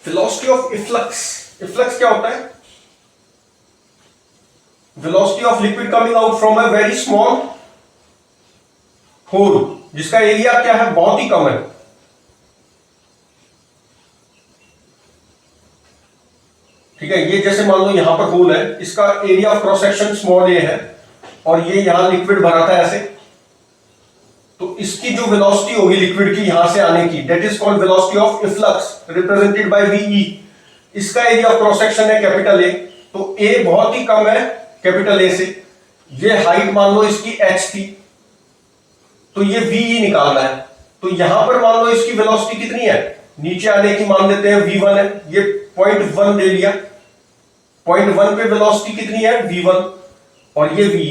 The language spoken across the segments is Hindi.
वेलोसिटी ऑफ इफ्लक्स, इफ्लक्स क्या होता है? Velocity of liquid coming out from a very small hole, जिसका एरिया क्या है, बहुत ही कम है। ठीक है, ये जैसे मान लो यहां पर होल है, इसका area of cross section small a है और ये यहां लिक्विड भरा था ऐसे, तो इसकी जो वेलोसिटी होगी लिक्विड की यहां से आने की, that is called velocity of efflux represented by VE. इसका एरिया ऑफ क्रॉस सेक्शन है कैपिटल ए, तो ए बहुत ही कम है कैपिटल ए से, ये हाइट मान लो इसकी h थी, तो ये वीई निकालना है। तो यहां पर मान लो इसकी वेलोसिटी कितनी है, नीचे आने की मान लेते हैं v1 है, ये 0.1 ले लिया, 0.1 पे वेलोसिटी कितनी है v1 और ये ve।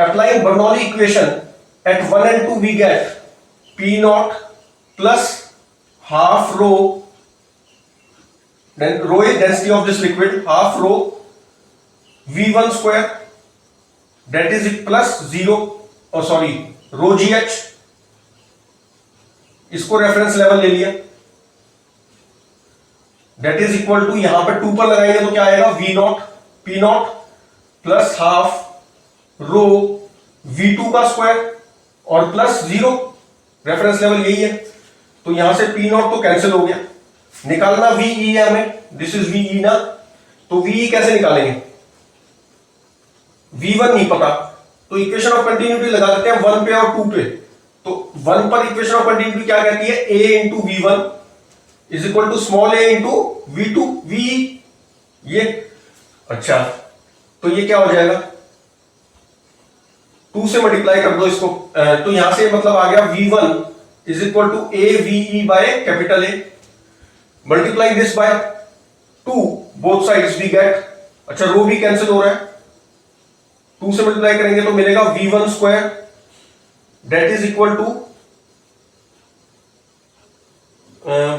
Applying Bernoulli equation at 1 and 2 we get P naught plus half rho, then rho is density of this liquid, half rho V1 square, that is it plus 0, oh sorry, rho GH, इसको रेफरेंस लेवल ले लिया, that is equal to, यहां पर 2 पर लगाएंगे तो क्या आएगा, V naught P naught plus half rho V2 का स्क्वायर और प्लस 0, रेफरेंस लेवल यही है, तो यहां से P नॉट तो कैंसिल हो गया, निकालना VE है हमें, दिस इज VE ना, तो VE कैसे निकालेंगे, V1 नहीं पता, तो इक्वेशन ऑफ कंटिन्यूटी लगा देते हैं 1 पे और 2 पे। तो 1 पर इक्वेशन ऑफ कंटिन्यूटी क्या कहती है, A into V1 is equal to small a into V2 VE, ये अच्छा, तो ये क्या हो जाएगा, 2 से मल्टीप्लाई कर दो इसको, तो यहां से मतलब आ गया V1 is equal to a VE by capital A, multiply this by 2, both sides we get, अच्छा रो भी कैंसिल हो रहा है, 2 से मल्टीप्लाई करेंगे तो मिलेगा V1 square, that is equal to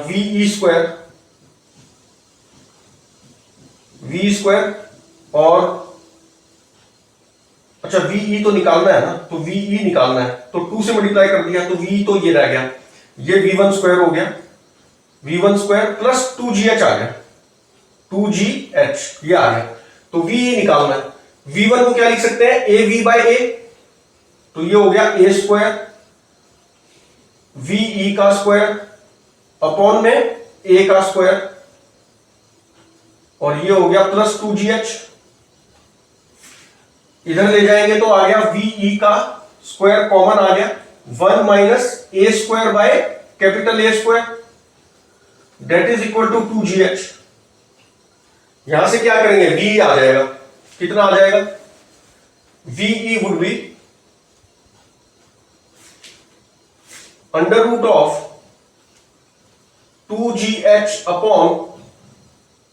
VE square, V square, और अच्छा VE तो निकालना है ना, तो VE निकालना है, तो 2 से मल्टीप्लाई कर दिया तो VE तो ये रह गया, ये V1 स्क्वायर हो गया, V1 स्क्वायर प्लस 2GH आ गया, 2GH ये आ गया, तो VE निकालना है। V1 को क्या लिख सकते हैं, AV बाय A, तो ये हो गया A स्क्वायर VE का स्क्वायर अपॉन में A का स्क्वायर, और ये हो गया प्लस 2GH, इधर ले जाएंगे तो आ गया VE का स्क्वायर कॉमन आ गया, 1 minus A square by capital A square, that is equal to 2GH। यहां से क्या करेंगे, VE आ जाएगा, कितना आ जाएगा, VE would be under root of 2GH upon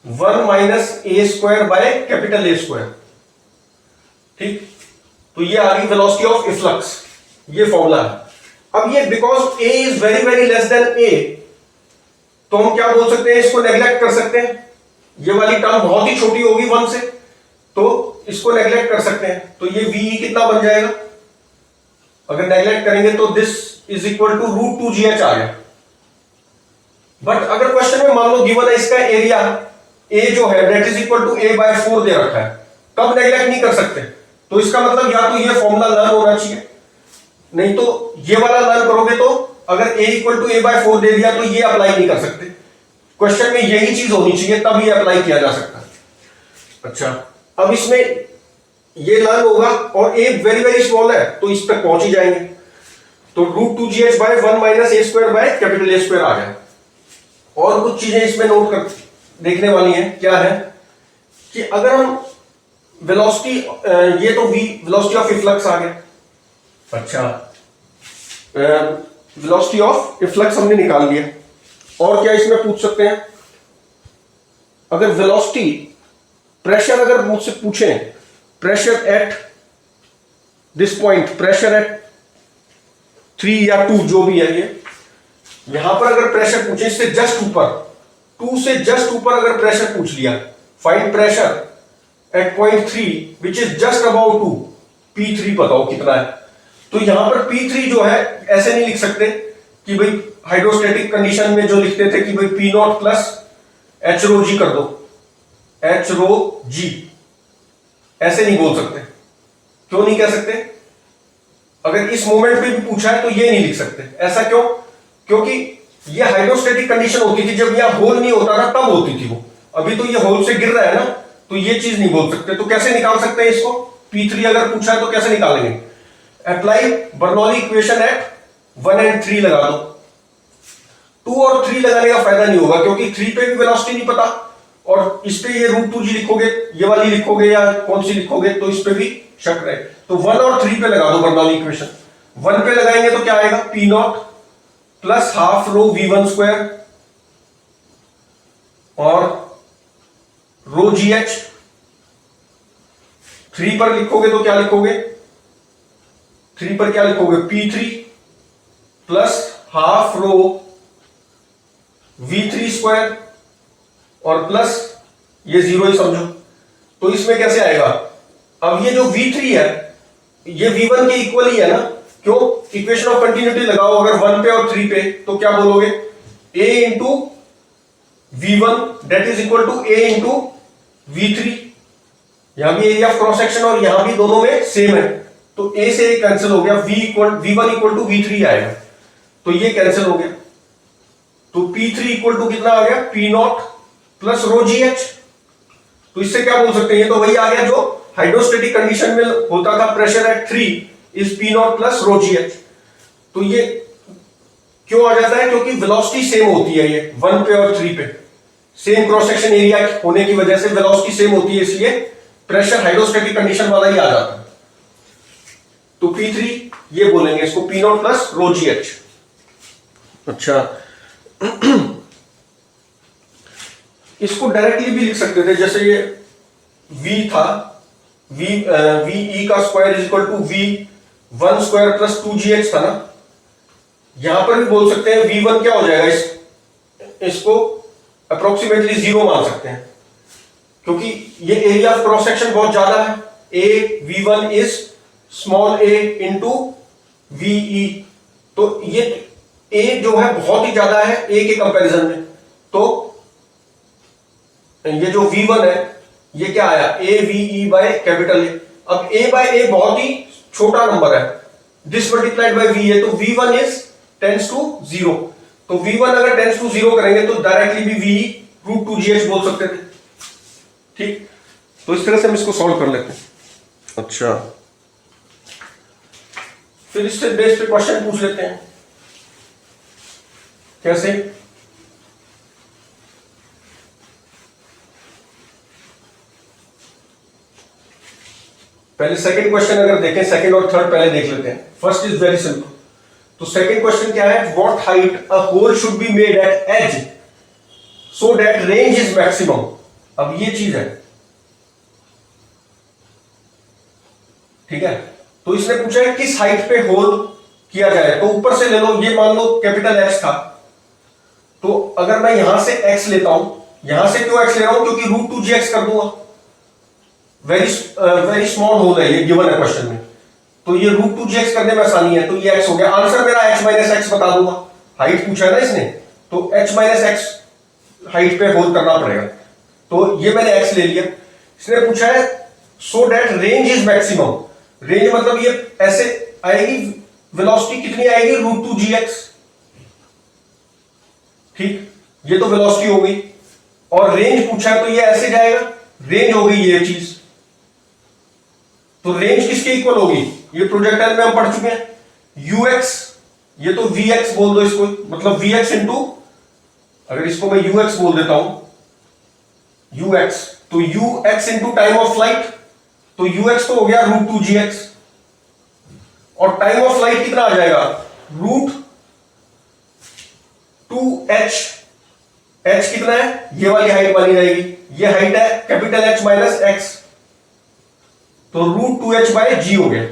1 minus A square by capital A square, ठीक। तो ये आ गई वेलोसिटी ऑफ इफ्लक्स, ये फॉर्मूला है। अब ये because A is very very less than A, तो हम क्या बोल सकते हैं, इसको नेग्लेक्ट कर सकते हैं, ये वाली टर्म बहुत ही छोटी होगी 1 से, तो इसको नेग्लेक्ट कर सकते हैं, तो ये VE कितना बन जाएगा, अगर नेग्लेक्ट करेंगे तो this is equal to root 2GH आ गया। बट अगर क्वेश्चन में मान लो गिवन है इसका एरिया A जो है that is equal to A by 4 दे रखा है, तब नेग्लेक्ट नहीं कर सकते, तो इसका मतलब या तो ये फॉर्मूला लर्न होना चाहिए, नहीं तो ये वाला लर्न करोगे तो अगर A equal to A by 4 दे दिया तो ये अप्लाई नहीं कर सकते, क्वेश्चन में यही चीज होनी चाहिए तब ये अप्लाई किया जा सकता है। अच्छा, अब इसमें ये लर्न होगा और A वेरी वेरी स्मॉल है तो इस तक पहुंच ही जाएंगे, तो root 2GH by 1 minus A square by capital A square आ जाए। और कुछ चीजें इसमें नोट कर देखने वाली हैं, क्या है कि अगर हम वेलोसिटी, ये तो वेलोसिटी ऑफ इफ्लक्स आ गया, अच्छा वेलोसिटी ऑफ इफ्लक्स हमने निकाल लिया, और क्या इसमें पूछ सकते हैं, अगर वेलोसिटी प्रेशर अगर मुझसे पूछें, pressure at this point, pressure at 3 या 2 जो भी है, ये यहां पर अगर प्रेशर पूछे इससे जस्ट ऊपर, 2 से जस्ट ऊपर अगर प्रेशर पूछ लिया, find pressure at point 3 which is just about 2, P3 बताओ कितना है, तो यहां पर P3 जो है ऐसे नहीं लिख सकते कि भाई हाइड्रोस्टेटिक कंडीशन में जो लिखते थे कि भाई P0 प्लस एच रो जी कर दो, एच रो जी, ऐसे नहीं बोल सकते। क्यों नहीं कह सकते? अगर इस मोमेंट पे भी पूछा है तो ये नहीं लिख सकते। ऐसा क्यों? क्योंकि ये हाइड्रोस्टेटिक कंडीशन होती थी जब यहां होल नहीं होता था, तब होती थी वो। अभी तो ये होल से गिर रहा है ना, तो ये चीज नहीं बोल सकते। तो कैसे निकाल सकते हैं इसको? P3 अगर पूछा है तो कैसे निकालेंगे? Apply Bernoulli equation at 1 and 3 लगा दो। 2 और 3 लगाने का फायदा नहीं होगा, क्योंकि 3 पे भी वेलोसिटी नहीं पता, और इस पे ये √2g लिखोगे, ये वाली लिखोगे या कौन सी लिखोगे, तो इस पे भी शक रहे। तो 1 और 3 पे लगा दो बर्नौली इक्वेशन। 1 पे लगाएंगे तो क्या आएगा? P0 plus half rho V1 square और रो GH। 3 पर लिखोगे तो क्या लिखोगे? 3 पर क्या लिखोगे? P3 plus half rho V3 square और प्लस ये 0 ही समझो। तो इसमें कैसे आएगा? अब ये जो V3 है ये V1 के इक्वल ही है ना, क्यों? इक्वेशन ऑफ कंटिन्यूटी लगाओ अगर 1 पे और 3 पे, तो क्या बोलोगे? A into V1 that is equal to A into V3। यहां भी एरिया ऑफ क्रॉस सेक्शन और यहां भी दोनों में सेम है, तो A से A कैंसिल हो गया, V1 इक्वल टू V3 आएगा, तो ये कैंसिल हो गया। तो P3 इक्वल टू कितना आ गया? P0 प्लस रो GH। तो इससे क्या बोल सकते हैं? ये तो वही आ गया जो हाइड्रोस्टेटिक कंडीशन में होता था, pressure at 3 is P0 plus row GH। तो ये क्यों आ जाता है? क्योंकि वेलोसिटी सेम होती है, ये 1 पे और 3 पे सेम क्रॉस सेक्शन एरिया होने की वजह से वेलोसिटी सेम होती है, इसलिए प्रेशर हाइड्रोस्टेटिक कंडीशन वाला ही आ जाता है। तो P3 ये बोलेंगे इसको P0 प्लस रो GH। अच्छा इसको डायरेक्टली भी लिख सकते थे, जैसे ये V था, VE का square is equal to V1 square plus 2GH था ना। यहां पर भी बोल सकते हैं V1 क्या हो जाएगा, इसको अप्रोक्सीमेटली 0 मान सकते हैं, क्योंकि ये एरिया ऑफ क्रॉस सेक्शन बहुत ज्यादा है। V1 is small a into VE, तो ये A जो है बहुत ही ज्यादा है A के कंपैरिजन में। तो ये जो V1 है ये क्या आया? AVE by capital A। अब A बाय A बहुत ही छोटा नंबर है, दिस मल्टीप्लाइड बाय V है, तो V1 इज टेंस टू 0। तो V1 अगर टेंस टू 0 करेंगे तो डायरेक्टली भी VE √2GH बोल सकते थे। ठीक, तो इस तरह से हम इसको सॉल्व कर लेते हैं। अच्छा, फिर इससे बेस पे क्वेश्चन पूछ लेते हैं। कैसे? पहले सेकंड क्वेश्चन अगर देखें, सेकंड और थर्ड पहले देख लेते हैं। First is very simple. तो सेकंड क्वेश्चन क्या है? What height a hole should be made at edge so that range is maximum. अब ये चीज है, ठीक है। तो इसने पूछा है किस हाइट पे होल किया जाए, तो ऊपर से ले लो, ये मान लो कैपिटल X था, तो अगर मैं यहां से X लेता हूं, यहां से क्यों X ले रहा हूं? क्योंकि √2GX कर दूंगा। वेरी स्मॉल होल है ये, गिवन है क्वेश्चन में, तो ये √2GX करने में आसानी है, तो ये X हो गया। आंसर मेरा H माइनस एक्स बता दूंगा, हाइट पूछा है ना इसने, तो H माइनस एक्स हाइट पे होल करना पड़ेगा। तो ये मैंने X ले लिया। इसने पूछा है सो that range is maximum. Range मतलब ये ऐसे आएगी, वेलोसिटी कितनी आएगी? √2GX। ठीक, ये तो वेलोसिटी हो गई, और रेंज पूछा है तो ये ऐसे जाएगा, रेंज हो गई ये चीज। तो रेंज किसके इक्वल होगी? ये प्रोजेक्टाइल में हम पढ़ चुके हैं, UX, ये तो VX बोल दो इसको, मतलब VX इंटू, अगर इसको मैं UX बोल देता हूं, UX, तो UX into time of flight, तो UX तो हो गया √2GX, और टाइम ऑफ फ्लाइट कितना आ जाएगा? √2H। H कितना है? ये वाली हाइट मानी जाएगी, ये हाइट है कैपिटल H माइनस एक्स, तो √2H बाय G हो गया।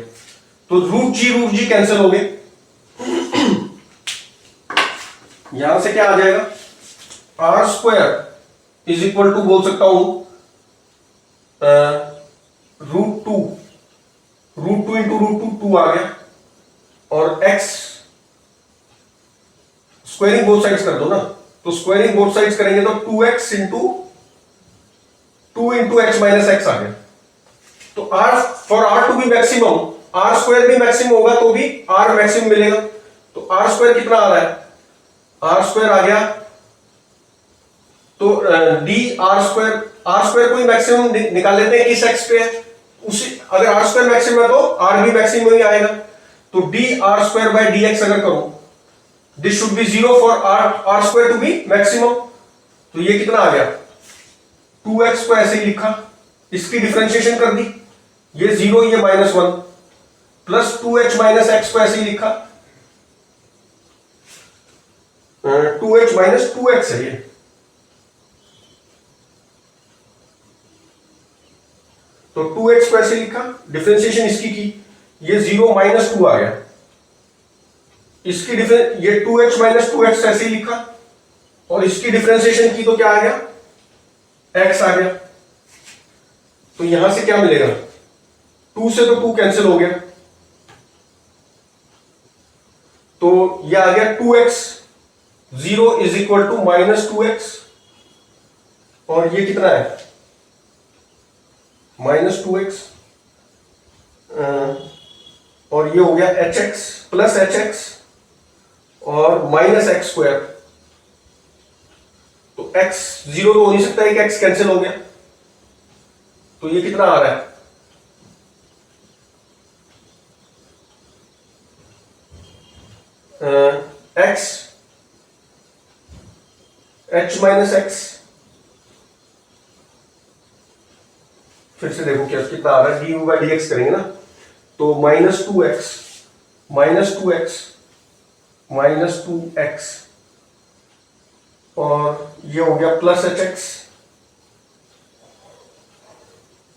तो √G कैंसिल हो गए, यहां से क्या आ जाएगा? R square is equal to, बोल सकता हूं √2 इंटू √2 आ गया, और X स्क्वायरिंग बोथ साइड्स कर दो ना, तो स्क्वायरिंग बोथ साइड्स करेंगे तो 2x into 2 x minus x आ गया। तो r for r to be maximum, r square भी मैक्सिमम होगा तो भी r मैक्सिमम मिलेगा। तो r स्क्वायर कितना आ रहा है, r स्क्वायर आ गया तो d r स्क्वायर को ही मैक्सिमम निकाल लेते हैं किस x पे है, उसी अगर r स्क्वायर मैक्सिमम है तो r भी मैक्सिमम ही आएगा। तो d r square by dx अगर करो, this should be 0 for r square to be maximum. तो ये कितना आ गया, 2x को ऐसे ही लिखा, इसकी डिफरेंशिएशन कर दी, ये 0 ये -1 प्लस 2h माइनस एक्स को ऐसे ही लिखा, 2h माइनस 2x है ये। तो 2x को ऐसे लिखा, डिफरेंशिएशन इसकी की, ये 0 -2 आ गया, इसकी डिफरेंस ये 2h माइनस 2x ऐसे ही लिखा और इसकी डिफरेंशिएशन की तो क्या आ गया, x आ गया। तो यहां से क्या मिलेगा, 2 से तो 2 कैंसिल हो गया, तो ये आ गया 2x 0 is equal to -2x और ये कितना है -2x और ये हो गया hx प्लस hx और माइनस एक्स स्क्वायर। तो x 0 तो हो नहीं सकता है कि x कैंसिल हो गया, तो ये कितना आ रहा है, x h माइनस एक्स, फिर से देखो क्या कितना आ रहा है, du बाई dx करेंगे ना, तो -2x और ये हो गया plus hx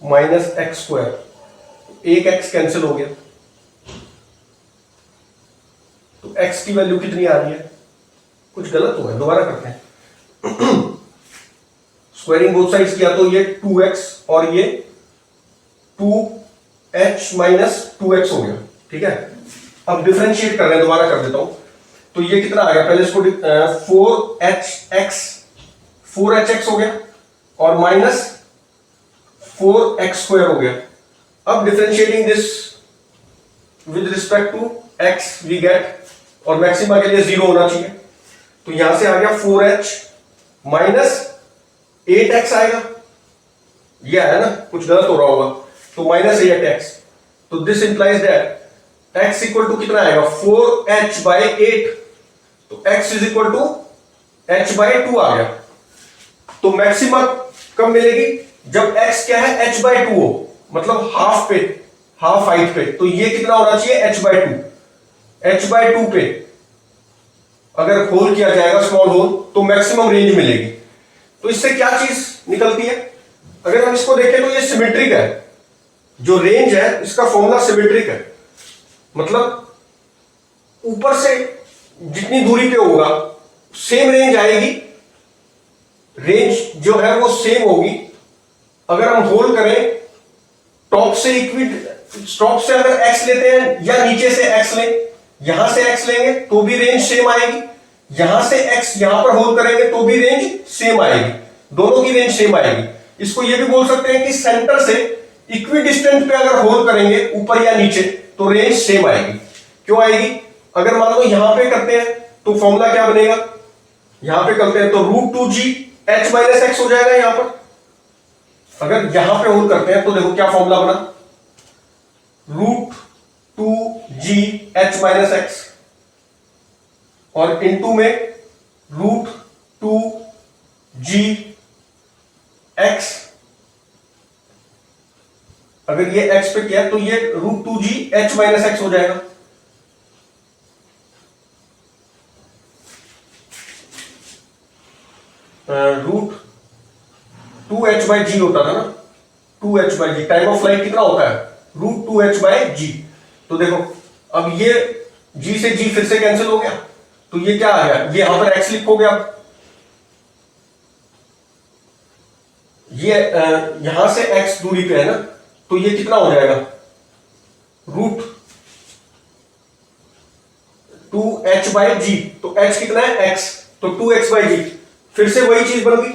minus x square, एक x कैंसिल हो गया, तो x की वैल्यू कितनी आ रही है, कुछ गलत हुआ है, दोबारा करते हैं। स्क्वायरिंग बोथ साइड्स किया तो ये 2x और ये 2h माइनस 2x हो गया, ठीक है। अब डिफरेंशिएट कर रहे हैं, दोबारा कर देता हूं, तो ये कितना आ गया, पहले इसको 4hx हो गया और माइनस 4x स्क्वायर हो गया। अब differentiating this with respect to x we get, और मैक्सिमा के लिए 0 होना चाहिए, तो यहां से आ गया 4h माइनस 8x आएगा, ये है ना, कुछ गलत हो रहा होगा, तो माइनस 8x, तो this implies that x equal to कितना आएगा, 4h बाई 8, तो x is equal to h by 2 आ गया। तो मैक्सिमा कब मिलेगी, जब x क्या है, h बाई 2 हो, मतलब हाफ पे, हाफ हाइट पे, तो ये कितना होना चाहिए, h बाई 2, h बाई 2 पे अगर होल किया जाएगा स्मॉल होल तो मैक्सिमम रेंज मिलेगी। तो इससे क्या चीज निकलती है, अगर हम इसको देखें तो ये सिमेट्रिक है, जो रेंज है इसका फॉर्मूला सिमेट्रिक है, मतलब ऊपर से जितनी दूरी पे होगा सेम रेंज आएगी, रेंज जो है वो सेम होगी। अगर हम होल करें टॉप से टॉप से अगर x लेते हैं या नीचे से x लें, यहां से x लेंगे तो भी रेंज सेम आएगी, यहां से x यहां पर होल करेंगे तो भी रेंज सेम आएगी, दोनों की रेंज सेम आएगी। इसको ये भी बोल सकते हैं कि सेंटर से इक्विडिस्टेंट पे अगर होल करेंगे ऊपर या नीचे तो रेंज सेम आएगी। क्यों आएगी, अगर मान लो यहां पे करते हैं तो फॉर्मूला क्या बनेगा, यहां पे करते हैं तो √2g h माइनस एक्स हो जाएगा यहां पर। अगर यहां पे होल करते हैं तो देखो क्या फॉर्मूला बना, √2g h माइनस एक्स और इनटू में √2g x, अगर ये x पे किया तो ये √2g h माइनस एक्स हो जाएगा। √2h बाई जी होता था ना, 2h by g, time of flight कितना होता है, √2h बाई जी। तो देखो अब ये g से g फिर से कैंसिल हो गया, तो ये क्या आ गया, ये यहां पर x लिखोगे आप, ये यहां से x दूरी पे है ना, तो ये कितना हो जाएगा, √2h बाई जी, तो h कितना है x, तो 2x/g, फिर से वही चीज बन गई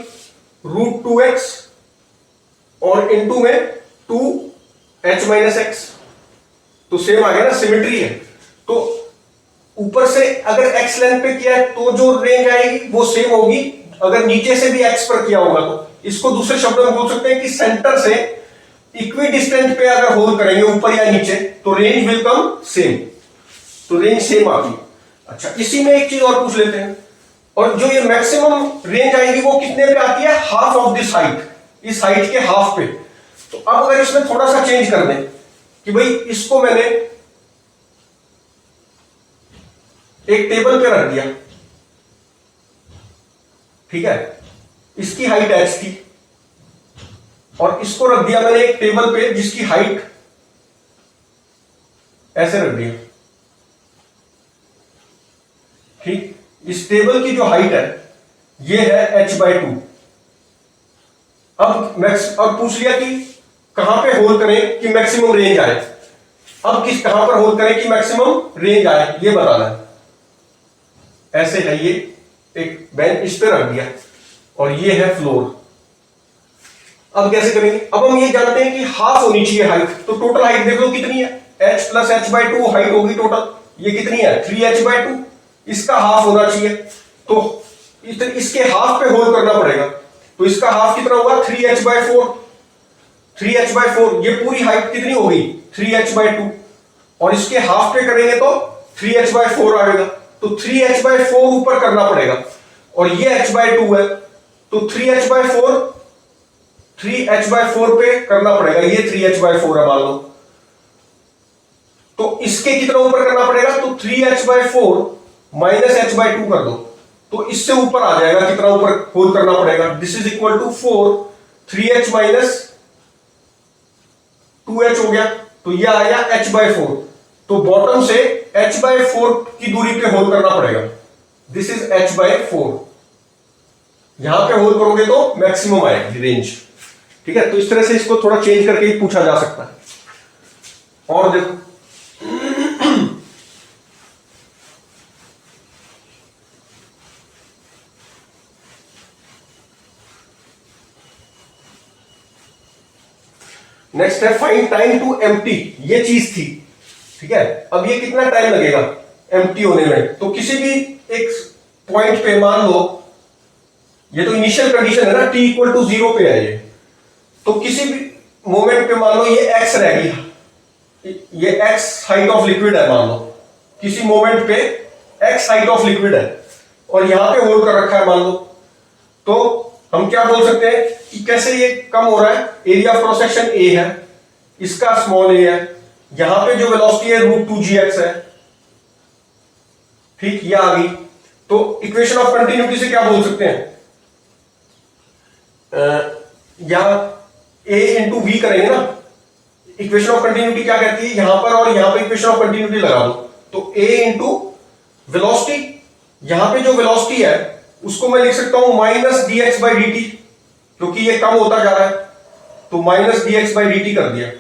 √2x और इनटू में 2h-x, तो सेम आ गया ना, सिमेट्री है। तो ऊपर से अगर x लेंथ पे किया है तो जो रेंज आएगी वो सेम होगी, अगर नीचे से भी x पर किया होगा तो इसको दूसरे शब्दों में बोल सकते हैं कि सेंटर से इक्वी डिस्टेंट पे अगर होल करेंगे ऊपर या नीचे तो रेंज विल कम सेम, तो रेंज सेम आती है। अच्छा, इसी में एक चीज और पूछ लेते हैं, और जो ये मैक्सिमम रेंज आएगी वो कितने पे आती है? हाफ ऑफ दिस हाइट, इस हाइट के हाफ पे। तो अब अगर इसमें थोड़ा सा चेंज कर दें कि भाई इसको मैंने एक टेबल पे रख दिया, ठीक है, इसकी हाइट h थी, और इसको रख दिया मैंने एक टेबल पे जिसकी हाइट ऐसे रख दिया, ठीक। इस टेबल की जो हाइट है ये है h/2। अब पूछ लिया कि कहां पे होल करें कि मैक्सिमम रेंज आए। अब कहां पर होल करें कि मैक्सिमम रेंज आए, ये बताना है। ऐसे है, ये एक बेंच इस पे रख दिया और ये है फ्लोर। अब कैसे करेंगे? अब हम ये जानते हैं कि हाफ होनी चाहिए हाइट, तो टोटल हाइट देख लो कितनी है, h + h/2 हाइट होगी टोटल, ये कितनी है 3h/2, इसका हाफ होना चाहिए, तो इसके हाफ पे होल करना पड़ेगा, तो इसका हाफ कितना होगा 3h/4, 3h/4, ये पूरी हाइट कितनी होगी 3h/2, और इसके हाफ पे करेंगे तो 3h/4 आएगा, तो 3h/4 ऊपर करना पड़ेगा, और ये h/2 है तो 3h/4 पे करना पड़ेगा, ये 3h/4 है मान लो, तो इसके कितना ऊपर करना पड़ेगा, तो 3h/4 - h/2 कर दो, तो इससे ऊपर आ जाएगा, कितना ऊपर होल करना पड़ेगा, this is equal to 4, 3h - 2h हो गया, तो यह आ गया h/4, तो बॉटम से h/4 की दूरी पे होल करना पड़ेगा, दिस इज h/4, यहां पे होल करोगे तो मैक्सिमम आएगी रेंज, ठीक है। तो इस तरह से इसको थोड़ा चेंज करके ही पूछा जा सकता है। और देखो नेक्स्ट है फाइंड टाइम टू एम्प्टी, ये चीज थी, ठीक है। अब ये कितना टाइम लगेगा एम्प्टी होने में, तो किसी भी एक पॉइंट पे मान लो, ये तो इनिशियल कंडीशन है ना, t = 0 पे है ये, तो किसी भी मोमेंट पे मान लो ये x रह गई, ये x हाइट ऑफ लिक्विड है मान लो, किसी मोमेंट पे x हाइट ऑफ लिक्विड है और यहां पे होल्ड कर रखा है मान लो, तो हम क्या बोल सकते हैं कि कैसे ये कम हो रहा है, area of cross section a है, इसका स्मॉल a है, यहां पे जो वेलोसिटी है √2gx है, ठीक, ये आ गई। तो इक्वेशन ऑफ कंटिन्यूटी से क्या बोल सकते हैं, यहां a × v करेंगे ना, इक्वेशन ऑफ कंटिन्यूटी क्या कहती है, यहां पर और यहां पर इक्वेशन ऑफ कंटिन्यूटी लगा दो, तो a × वेलोसिटी, यहां पे जो वेलोसिटी है उसको मैं लिख सकता हूं -dx/dt, क्योंकि ये कम होता जा रहा है, तो -dx/dt कर दिया,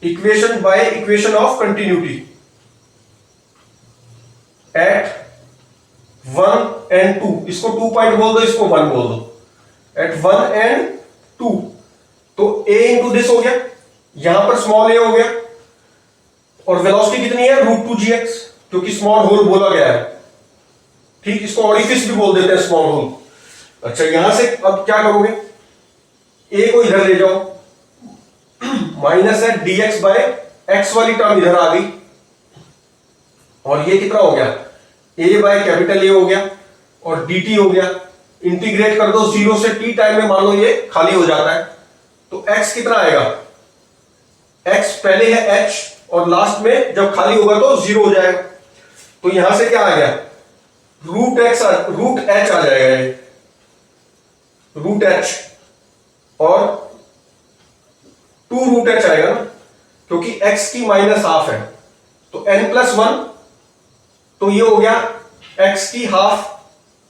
equation by equation of continuity at 1 and 2, इसको 2 पॉइंट बोल दो, इसको 1 बोल दो, एट 1 and 2, तो a × दिस हो गया, यहां पर स्मॉल a हो गया, और वेलोसिटी कितनी है √2gx, क्योंकि स्मॉल होल बोला गया है, ठीक, इसको ऑरिफिस भी बोल देते हैं स्मॉल होल। अच्छा, यहां से अब क्या करोगे, a को इधर ले जाओ, माइनस है dx/x वाली टर्म इधर आ गई, और ये कितना हो गया a/A हो गया, और dt हो गया, इंटीग्रेट कर दो 0 से t टाइम में, मान लो ये खाली हो जाता है, तो x कितना आएगा, x पहले है h और लास्ट में जब खाली होगा तो 0 हो जाएगा, तो यहां से क्या आ गया √h आ जाएगा, ये √h और 2√h आएगा ना, क्योंकि x की -½ है, तो n+1, तो ये हो गया x की हाफ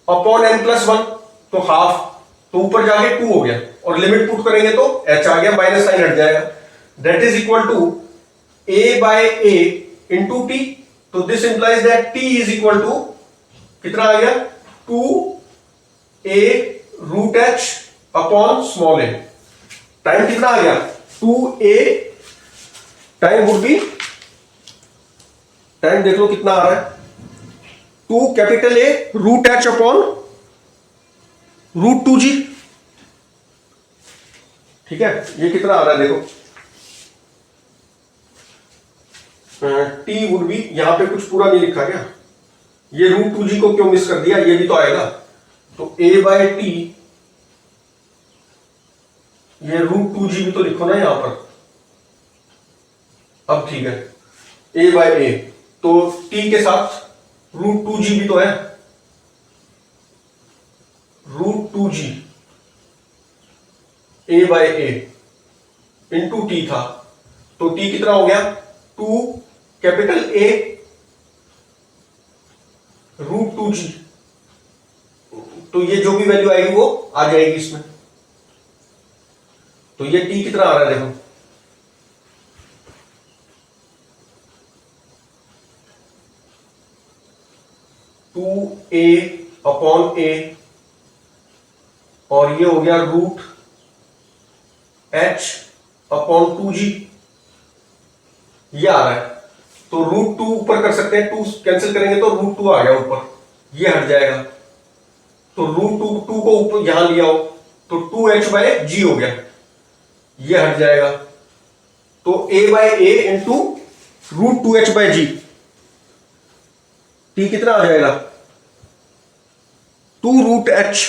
अपॉन n+1, तो हाफ, तो ऊपर जाके 2 हो गया, और लिमिट पुट करेंगे तो h आ गया, माइनस साइन हट जाएगा, that is equal to a/a × t, तो this implies that t is equal to कितना आ गया 2a root H upon small a. Time कितना आ गया? 2a time would be, time देख लो कितना आ रहा है, 2 capital A root H upon root 2g। ठीक है, ये कितना आ रहा है देखो, टी वुड बी, यहां पे कुछ पूरा नहीं लिखा क्या, ये रूट 2g को क्यों मिस कर दिया, ये भी तो आएगा, तो a बाय टी, ये रूट 2g भी तो लिखो ना यहां पर। अब ठीक है, a बाय ए, तो t के साथ रूट 2g भी तो है, root 2g a by A into t था, तो t कितना हो गया, 2 कैपिटल A रूट 2g, तो ये जो भी वैल्यू आएगी वो आ जाएगी इसमें। तो ये t कितना आ रहा है देखो, 2a अपॉन a, और ये हो गया रूट h अपॉन 2g, ये आ रहा है। तो रूट 2 ऊपर कर सकते हैं, 2 कैंसिल करेंगे तो रूट 2 आ गया ऊपर, ये हट जाएगा, तो रूट 2 को ऊपर यहां लिया हो तो 2h बाय g हो गया, ये हट जाएगा, तो a by A into root 2h by g, t कितना आ जाएगा, 2 रूट h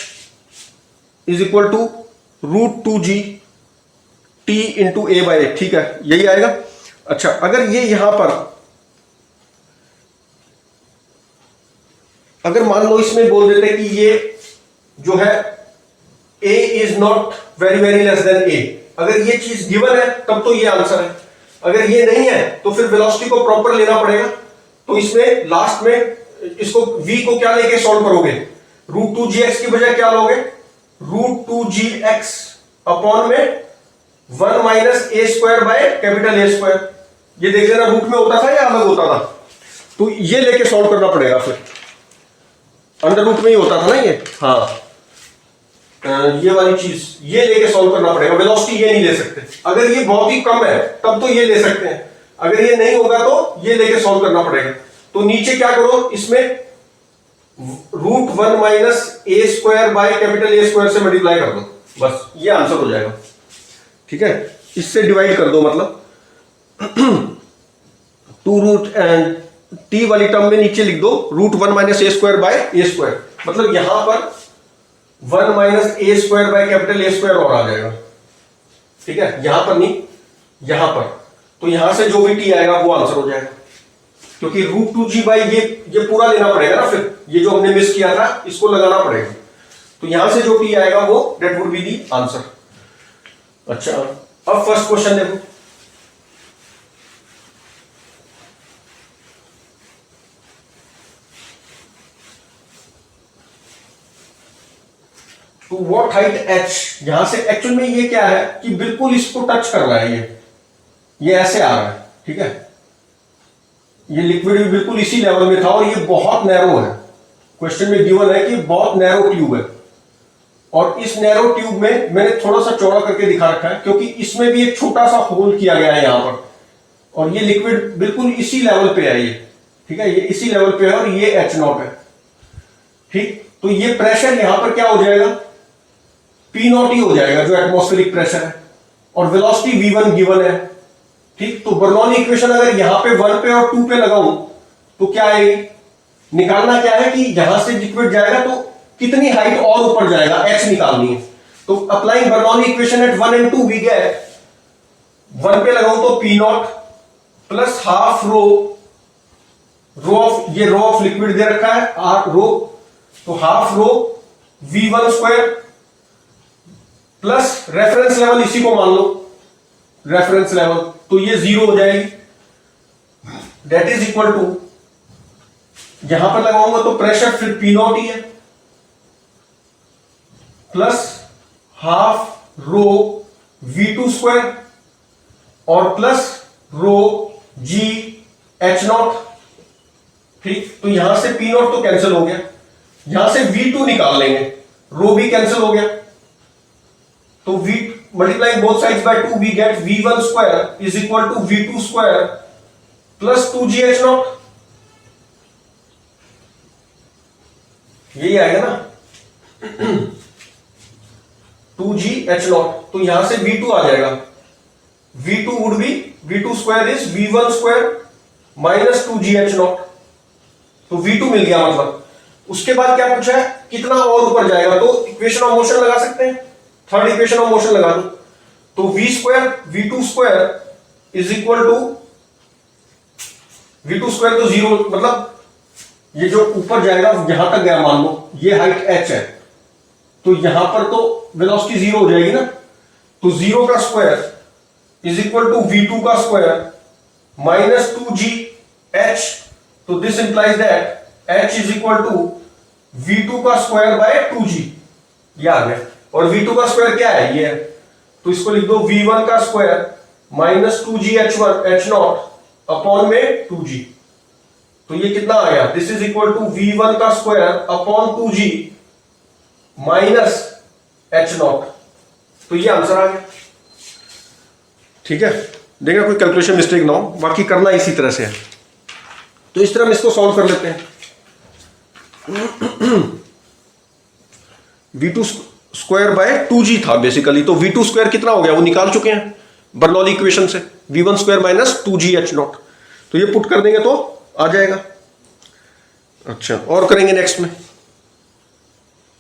is equal to root 2g t into a by a. ठीक है, यही आएगा। अच्छा, अगर ये यहां पर, अगर मान लो इसमें बोल देते कि ये जो है a is not very very less than a, अगर ये चीज गिवन है तब तो ये आंसर है, अगर ये नहीं है तो फिर वेलोसिटी को प्रॉपर लेना पड़ेगा। तो इसमें लास्ट में इसको v को क्या लेके सॉल्व करोगे, रूट 2gx की बजाय क्या लोगे, रूट 2gx अपॉन में 1 minus a square by capital A square. ये देख लेना रूट में होता था या अलग होता था, तो ये लेके सॉल्व करना पड़ेगा, फिर अंडर रूट में ही होता था ना ये, हाँ ये वाली चीज ये लेके सॉल्व करना पड़ेगा, वेलोसिटी ये नहीं ले सकते, अगर ये बहुत ही कम है तब तो ये ले सकते हैं, अगर ये नहीं होगा तो ये लेके सॉल्व करना पड़ेगा। तो नीचे क्या करो, इसमें root 1 minus a square by capital A square से मल्टीप्लाई कर दो, बस ये आंसर हो जाएगा। ठीक है, इससे डिवाइड कर दो, मतलब 2 रूट एंड टी वाली टर्म में नीचे लिख दो root 1 minus a square by a square, मतलब यहां पर 1 minus a square by capital A square और आ जाएगा। ठीक है, यहां पर नहीं, यहां पर, तो यहां से जो भी टी आएगा वो आंसर हो जाएगा, क्योंकि रूट 2g बाई ये पूरा लेना पड़ेगा ना, फिर ये जो हमने मिस किया था इसको लगाना पड़ेगा, तो यहां से जो टी आएगा वो that would be the answer. अच्छा, अब फर्स्ट क्वेश्चन देखो, तो व्हाट हाइट h, यहां से एक्चुअल में ये क्या है कि बिल्कुल इसको टच कर रहा है, ये ऐसे आ रहा है। ठीक है, ये लिक्विड भी बिल्कुल इसी लेवल में था और ये बहुत नैरो है, क्वेश्चन में गिवन है कि बहुत नैरो ट्यूब है, और इस नैरो ट्यूब में मैंने थोड़ा सा चौड़ा करके दिखा रखा है क्योंकि इसमें भी एक छोटा सा होल किया गया है यहां पर, और ये लिक्विड बिल्कुल इसी लेवल पे है ये। ठीक है, ये इसी लेवल पे है और ये H0 है। ठीक, तो ये प्रेशर यहां पर क्या हो जाएगा, P0 ही हो जाएगा जो एटमॉस्फेरिक प्रेशर है, और वेलोसिटी v1 गिवन है। ठीक, तो बर्नौली इक्वेशन अगर यहां पे 1 पे और 2 पे लगाऊं तो क्या आएगी, निकालना क्या है कि यहां से लिक्विड जाएगा तो कितनी हाइट और ऊपर जाएगा, h निकालनी है। तो applying Bernoulli equation at 1 and 2 we get, 1 पे लगाऊं तो P0 plus half row of, ये रो ऑफ लिक्विड दे रखा है r रो, तो half rho v1 square plus reference level, इसी को मान लो रेफरेंस लेवल, तो ये 0 हो जाएगी, दैट इज इक्वल टू, यहां पर लगाऊंगा तो प्रेशर फिर P0 ही है, plus half rho v2 square और प्लस रो g H0। ठीक, तो यहां से P0 तो कैंसिल हो गया, यहां से V2 निकाल लेंगे, रो भी कैंसिल हो गया, तो V multiplying both sides by 2 we get V1 square is equal to V2 square plus 2GH0। यही आएगा ना 2GH0, तो यहां से V2 आ जाएगा, V2 would be V2 square is V1 square minus 2GH0, तो V2 मिल गया मतलब। उसके बाद क्या पूछा है, कितना और ऊपर जाएगा, तो इक्वेशन ऑफ मोशन लगा सकते हैं, थर्ड इक्वेशन ऑफ मोशन लगा दो, तो V square V2 square is equal to V2 square तो 0, मतलब ये जो ऊपर जाएगा यहां तक गया, मान लो ये हाइट h है, तो यहां पर तो वेलोसिटी 0 हो जाएगी ना, तो 0 का square is equal to V2 का स्क्वायर माइनस 2GH, तो this implies that h is equal to V2 का स्क्वायर बाय 2G, ये आ गया। और V2 का स्क्वायर क्या है, ये है, तो इसको लिख दो V1 का स्क्वायर माइनस 2GH0 अपॉन में 2G, तो ये कितना आ गया, this is equal to V1 का square upon 2G minus H0, तो ये आंसर आ गया। ठीक है, देखना कोई कैलकुलेशन मिस्टेक ना हो, बाकी करना इसी तरह से है। तो इस तरह हम इसको सॉल्व कर लेते हैं। V2 स्क्वायर बाय 2G था बेसिकली, तो V2 स्क्वायर कितना हो गया वो निकाल चुके हैं बर्नौली इक्वेशन से, V1 स्क्वायर माइनस 2GH0, तो ये पुट कर देंगे तो आ जाएगा। अच्छा, और करेंगे नेक्स्ट में।